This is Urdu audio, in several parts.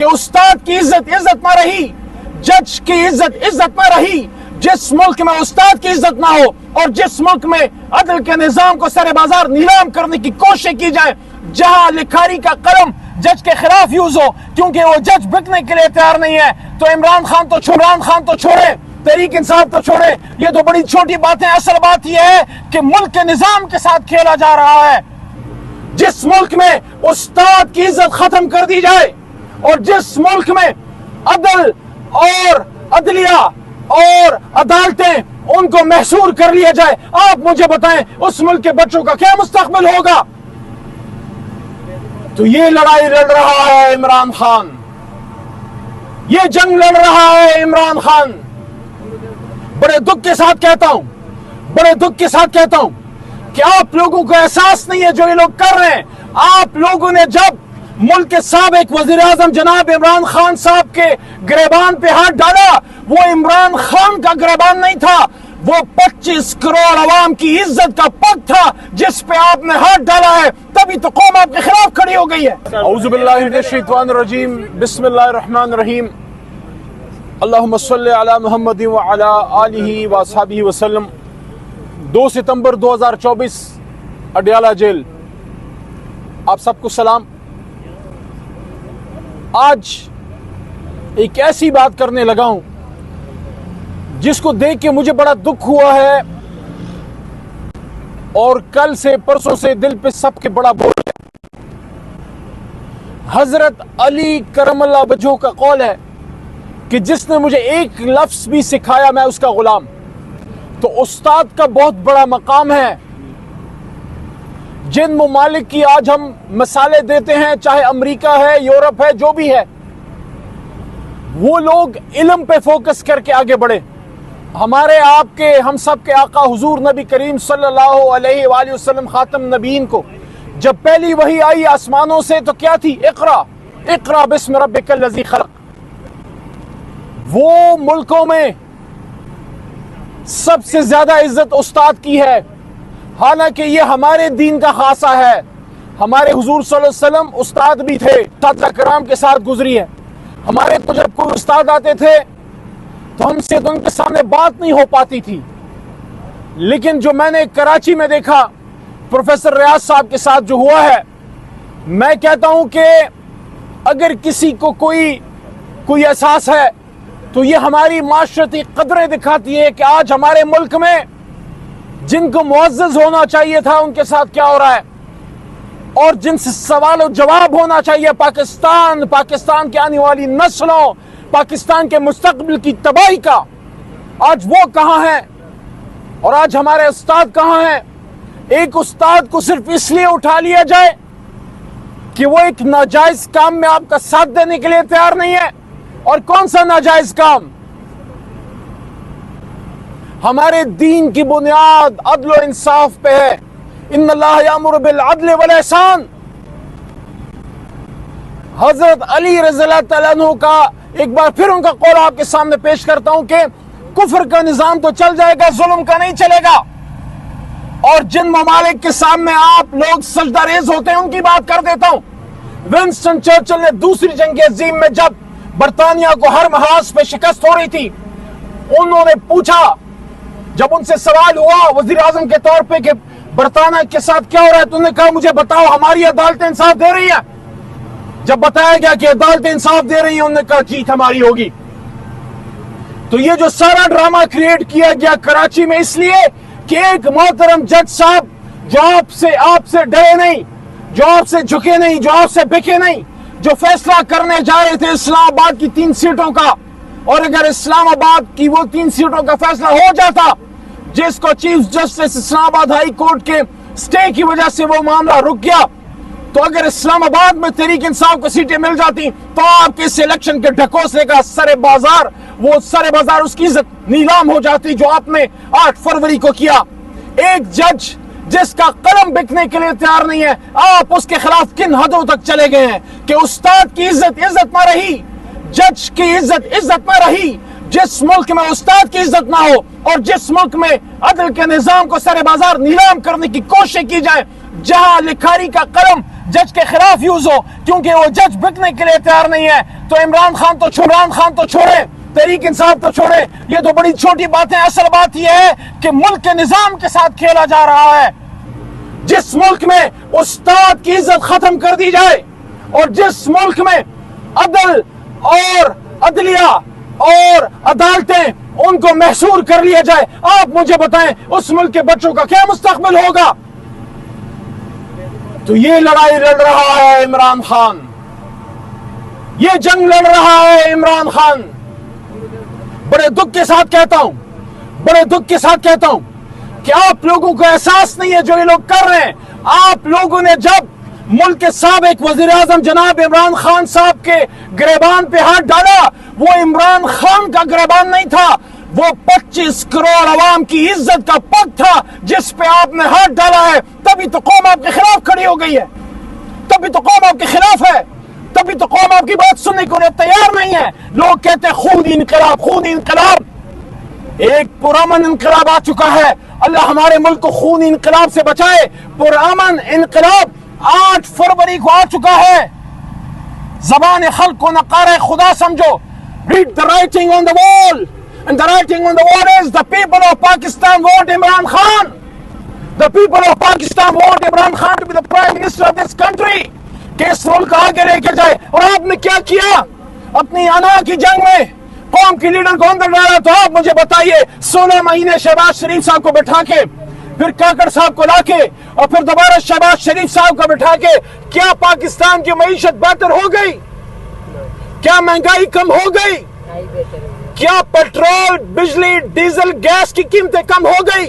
کہ استاد کی عزت نہ رہی، جج کی عزت نہ رہی، جس ملک میں استاد کی عزت نہ ہو اور جس ملک میں عدل کے نظام کو سر بازار نیلام کرنے کی کوشش کی جائے، جہاں لکھاری کا قلم جج کے خلاف یوز ہو کیونکہ وہ جج بکنے کے لیے تیار نہیں ہے، تو عمران خان تو چھوڑے، تحریک انصاف تو چھوڑے، یہ تو بڑی چھوٹی باتیں، اصل بات یہ ہے کہ ملک کے نظام کے ساتھ کھیلا جا رہا ہے۔ جس ملک میں استاد کی عزت ختم کر دی جائے اور جس ملک میں عدل اور عدلیہ اور عدالتیں ان کو محصور کر لیا جائے، آپ مجھے بتائیں اس ملک کے بچوں کا کیا مستقبل ہوگا؟ تو یہ لڑائی لڑ رہا ہے عمران خان، یہ جنگ لڑ رہا ہے عمران خان۔ بڑے دکھ کے ساتھ کہتا ہوں کہ آپ لوگوں کو احساس نہیں ہے جو یہ لوگ کر رہے ہیں۔ آپ لوگوں نے جب ملک کے سابق وزیر اعظم جناب عمران خان صاحب کے گریبان پہ ہاتھ ڈالا، وہ عمران خان کا گریبان نہیں تھا، وہ 25 کروڑ عوام کی عزت کا پگ تھا جس پہ آپ نے ہاتھ ڈالا ہے، تبھی تو قوم آپ کے خلاف کھڑی ہو گئی ہے۔ اعوذ باللہ من الشیطان الرجیم، بسم اللہ الرحمن الرحیم، اللہم صلی علی محمد وعلی آلہ واصحابہ وسلم۔ 2 ستمبر 2024 اڈیالہ جیل، آپ سب کو سلام۔ آج ایک ایسی بات کرنے لگا ہوں جس کو دیکھ کے مجھے بڑا دکھ ہوا ہے، اور کل سے پرسوں سے دل پہ سب کے بڑا بوجھ ہے۔ حضرت علی کرم اللہ وجہہ کا قول ہے کہ جس نے مجھے ایک لفظ بھی سکھایا میں اس کا غلام۔ تو استاد کا بہت بڑا مقام ہے۔ جن ممالک کی آج ہم مثالیں دیتے ہیں، چاہے امریکہ ہے، یورپ ہے، جو بھی ہے، وہ لوگ علم پہ فوکس کر کے آگے بڑھے۔ ہمارے آپ کے، ہم سب کے آقا حضور نبی کریم صلی اللہ علیہ وآلہ وسلم خاتم نبیین کو جب پہلی وحی آئی آسمانوں سے تو کیا تھی؟ اقرا بسم ربک الذی خلق۔ وہ ملکوں میں سب سے زیادہ عزت استاد کی ہے، حالانکہ یہ ہمارے دین کا خاصہ ہے۔ ہمارے حضور صلی اللہ علیہ وسلم استاد بھی تھے، اساتذہ کرام کے ساتھ گزری ہے۔ ہمارے تو جب کوئی استاد آتے تھے تو ہم سے تو ان کے سامنے بات نہیں ہو پاتی تھی، لیکن جو میں نے کراچی میں دیکھا پروفیسر ریاض صاحب کے ساتھ جو ہوا ہے، میں کہتا ہوں کہ اگر کسی کو کوئی احساس ہے تو یہ ہماری معاشرتی قدریں دکھاتی ہے کہ آج ہمارے ملک میں جن کو معزز ہونا چاہیے تھا ان کے ساتھ کیا ہو رہا ہے، اور جن سے سوال و جواب ہونا چاہیے پاکستان کی آنے والی نسلوں، پاکستان کے مستقبل کی تباہی کا، آج وہ کہاں ہیں اور آج ہمارے استاد کہاں ہیں؟ ایک استاد کو صرف اس لیے اٹھا لیا جائے کہ وہ ایک ناجائز کام میں آپ کا ساتھ دینے کے لیے تیار نہیں ہے۔ اور کون سا ناجائز کام؟ ہمارے دین کی بنیاد عدل و انصاف پہ ہے۔ ان اللہ یامر بالعدل والاحسان۔ حضرت علی رضی اللہ تعالیٰ عنہ کا ایک بار پھر ان کا قول آپ کے سامنے پیش کرتا ہوں کہ کفر کا نظام تو چل جائے گا، ظلم کا نہیں چلے گا۔ اور جن ممالک کے سامنے آپ لوگ سجدہ ریز ہوتے ہیں ان کی بات کر دیتا ہوں۔ ونسٹن چرچل نے دوسری جنگ عظیم میں جب برطانیہ کو ہر محاذ پہ شکست ہو رہی تھی، انہوں نے پوچھا، جب ان سے سوال ہوا وزیر اعظم کے طور پہ کہ برطانیہ کے ساتھ کیا ہو رہا ہے، تو انہوں نے کہا مجھے بتاؤ ہماری عدالتیں انصاف دے رہی ہیں؟ جب بتایا گیا کہ عدالتیں انصاف دے رہی ہیں، انہوں نے کہا جیت ہماری ہوگی۔ تو یہ جو سارا ڈرامہ کریٹ کیا گیا کراچی میں اس لیے کہ ایک محترم جج صاحب جو آپ سے ڈرے نہیں، جو آپ سے جھکے نہیں، جو آپ سے بکے نہیں، جو فیصلہ کرنے جا رہے تھے اسلام آباد کی 3 سیٹوں کا، اور اگر اسلام آباد کی وہ 3 سیٹوں کا فیصلہ ہو جاتا جس کو چیف جسٹس اسلام آباد ہائی کورٹ کے سٹے کی وجہ سے وہ معاملہ رک گیا، تو اگر اسلام آباد میں تحریک انصاف کو سیٹیں مل جاتی تو آپ کے اس الیکشن کے ڈھکوسلے کا سر بازار اس کی عزت نیلام ہو جاتی جو آپ نے 8 فروری کو کیا۔ ایک جج جس کا قلم بکنے کے لیے تیار نہیں ہے، آپ اس کے خلاف کن حدوں تک چلے گئے ہیں کہ استاد کی عزت نہ رہی، جج کی عزت نہ رہی، جس ملک میں استاد کی عزت نہ ہو اور جس ملک میں عدل کے نظام کو سر بازار نیلام کرنے کی کوشش کی جائے، جہاں لکھاری کا قلم جج کے خلاف یوز ہو کیونکہ وہ جج بکنے کے لیے تیار نہیں ہے، تو عمران خان تو چھوڑے، تحریک انصاف تو چھوڑے، یہ تو بڑی چھوٹی باتیں. اصل بات یہ ہے کہ ملک کے نظام کے ساتھ کھیلا جا رہا ہے. جس ملک میں استاد کی عزت ختم کر دی جائے اور جس ملک میں عدل اور عدلیہ اور عدالتیں ان کو محصور کر لیا جائے، آپ مجھے بتائیں اس ملک کے بچوں کا کیا مستقبل ہوگا؟ تو یہ لڑائی لڑ رہا ہے عمران خان، یہ جنگ لڑ رہا ہے عمران خان. بڑے دکھ کے ساتھ کہتا ہوں کہ آپ لوگوں کو احساس نہیں ہے جو یہ لوگ کر رہے ہیں. آپ لوگوں نے جب ملک کے سابق وزیر اعظم جناب عمران خان صاحب کے گریبان پہ ہاتھ ڈالا، وہ عمران خان کا گریبان نہیں تھا، وہ 25 کروڑ عوام کی عزت کا پگ تھا جس پہ آپ نے ہاتھ ڈالا ہے. تبھی تو قوم آپ کے خلاف کھڑی ہو گئی ہے، تبھی تو قوم آپ کے خلاف ہے، تبھی تو قوم آپ کی بات سننے کو تیار نہیں ہے. لوگ کہتے ہیں خونی انقلاب. ایک پرامن انقلاب آ چکا ہے. اللہ ہمارے ملک کو خونی انقلاب سے بچائے. پرامن انقلاب 8 فروری کو آ چکا ہے. زبان خلق کو نقارہ خدا سمجھو. Read the writing on the wall. And the writing on the wall is the people of Pakistan want Imran Khan. The people of Pakistan want Imran Khan to be the Prime Minister of this country. کہ اس ملک آگے لے کے جائے. اور آپ نے کیا کیا اپنی انا کی جنگ میں؟ قوم کی لیڈر کو اندر ڈالا. تو آپ مجھے بتائیے 16 مہینے شہباز شریف صاحب کو بٹھا کے، پھر کاکڑ صاحب کو لا کے، اور پھر دوبارہ شہباز شریف صاحب کو بٹھا کے، کیا پاکستان کی معیشت بہتر ہو گئی؟ کیا مہنگائی کم ہو گئی؟ کیا پیٹرول، بجلی، ڈیزل، گیس کی قیمتیں کم ہو گئی؟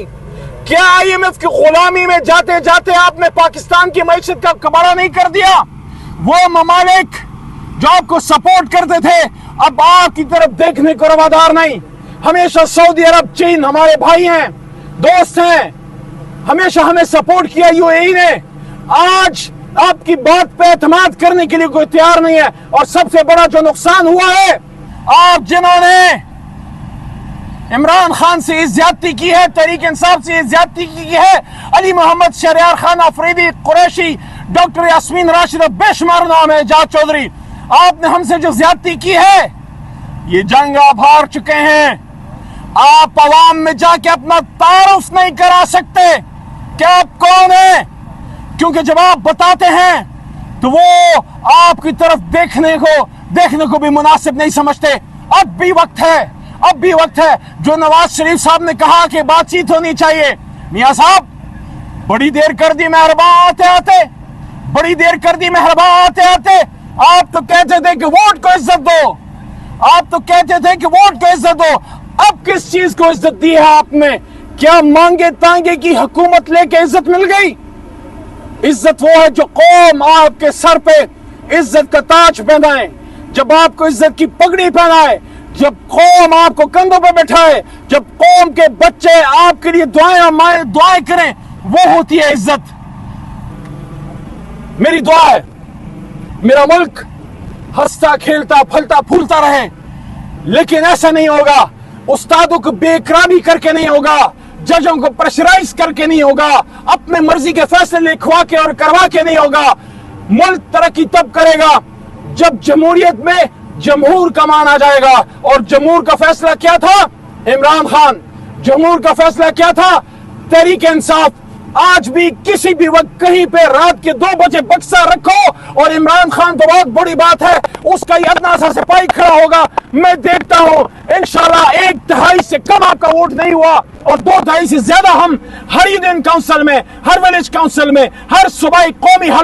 کیا IMF کی غلامی میں جاتے جاتے آپ نے پاکستان کی معیشت کا کباڑہ نہیں کر دیا؟ وہ ممالک جو آپ کو سپورٹ کرتے تھے اب آپ کی طرف دیکھنے کو روادار نہیں. ہمیشہ سعودی عرب، چین ہمارے بھائی ہیں، دوست ہیں، ہمیشہ ہمیں سپورٹ کیا UAE نے. آج آپ کی بات پہ اعتماد کرنے کے لیے کوئی تیار نہیں ہے. اور سب سے بڑا جو نقصان ہوا ہے، آپ جنہوں نے عمران خان سے زیادتی کی ہے، تحریک انصاف سے زیادتی کی ہے، علی محمد شہریار خان آفریدی، قریشی، ڈاکٹر یاسمین راشدہ، بے شمار نام ہے، اعجاز چودھری، آپ نے ہم سے جو زیادتی کی ہے، یہ جنگ آپ ہار چکے ہیں. آپ عوام میں جا کے اپنا تعارف نہیں کرا سکتے کہ آپ کون ہیں، کیونکہ جب آپ بتاتے ہیں تو وہ آپ کی طرف دیکھنے کو بھی مناسب نہیں سمجھتے. اب بھی وقت ہے جو نواز شریف صاحب نے کہا کہ بات چیت ہونی چاہیے. میاں صاحب بڑی دیر کر دی مہربان آتے آتے. آپ تو کہتے تھے کہ ووٹ کو عزت دو. اب کس چیز کو عزت دی ہے آپ نے؟ کیا مانگے تانگے کی حکومت لے کے عزت مل گئی؟ عزت وہ ہے جو قوم آپ کے سر پہ عزت کا تاج پہنائے، جب آپ کو عزت کی پگڑی پہنائے، جب قوم آپ کو کندھوں پہ بٹھائے، جب قوم کے بچے آپ کے لیے دعائیں کریں، وہ ہوتی ہے عزت. میری دعا ہے میرا ملک ہنستا کھیلتا پھلتا پھولتا رہے، لیکن ایسا نہیں ہوگا. استادوں کو بے اکرامی کر کے نہیں ہوگا، ججوں کو پریشرائز کر کے نہیں ہوگا، اپنے مرضی کے فیصلے لکھوا کے اور کروا کے نہیں ہوگا. ملک ترقی تب کرے گا جب جمہوریت میں جمہور کا مان آ جائے گا. اور جمہور کا فیصلہ کیا تھا؟ عمران خان. جمہور کا فیصلہ کیا تھا؟ تحریک انصاف. آج بھی کسی بھی وقت کہیں پہ رات کے 2 بجے بکسا رکھو اور عمران خان تو بہت بڑی بات ہے، اس کا یہ ادنا سا سپاہی کھڑا ہوگا. میں دیکھتا ہوں انشاءاللہ 1/3 سے کم آپ کا ووٹ نہیں ہوا، اور 2/3 سے زیادہ ہم ہر یونین کاؤنسل میں، ہر ولیج کاؤنسل میں، ہر صوبائی قومی حل